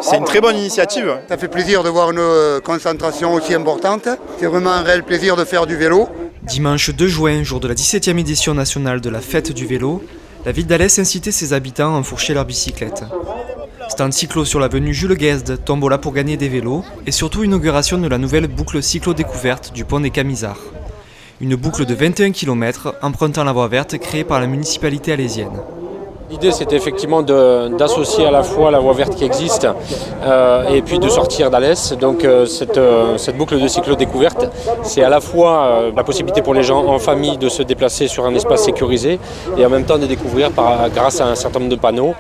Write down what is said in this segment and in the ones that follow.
C'est une très bonne initiative. Ça fait plaisir de voir une concentration aussi importante. C'est vraiment un réel plaisir de faire du vélo. Dimanche 2 juin, jour de la 17e édition nationale de la fête du vélo, la ville d'Alès incitait ses habitants à enfourcher leurs bicyclettes. Stand cyclo sur l'avenue Jules Guesde, tombola pour gagner des vélos, et surtout inauguration de la nouvelle boucle cyclo-découverte du pont des Camisards. Une boucle de 21 km empruntant la voie verte créée par la municipalité alésienne. L'idée, c'était effectivement d'associer à la fois la voie verte qui existe et puis de sortir d'Alès. Donc cette boucle de cyclo-découverte, c'est à la fois la possibilité pour les gens en famille de se déplacer sur un espace sécurisé et en même temps de découvrir grâce à un certain nombre de panneaux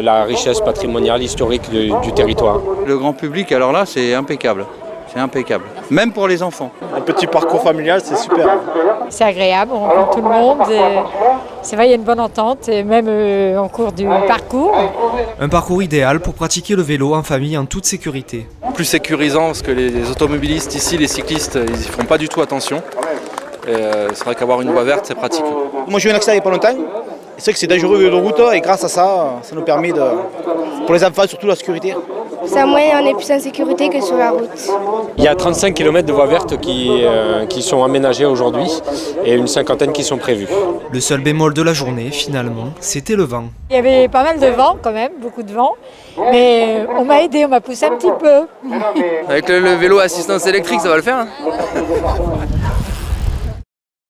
la richesse patrimoniale, historique du territoire. Le grand public, alors là, c'est impeccable. C'est impeccable, même pour les enfants. Un petit parcours familial, c'est super. C'est agréable, on rencontre tout le monde. C'est vrai, il y a une bonne entente, même en cours du parcours. Un parcours idéal pour pratiquer le vélo en famille en toute sécurité. Plus sécurisant parce que les automobilistes ici, les cyclistes, ils n'y font pas du tout attention. Et c'est vrai qu'avoir une voie verte, c'est pratique. Moi j'ai eu un accident il n'y a pas longtemps. C'est vrai que c'est dangereux de route et grâce à ça, ça nous permet pour les enfants, surtout la sécurité. C'est un moyen, on est plus en sécurité que sur la route. Il y a 35 km de voies vertes qui sont aménagées aujourd'hui et une cinquantaine qui sont prévues. Le seul bémol de la journée, finalement, c'était le vent. Il y avait pas mal de vent quand même, beaucoup de vent. Mais on m'a aidé, on m'a poussé un petit peu. Avec le vélo assistance électrique, ça va le faire, hein.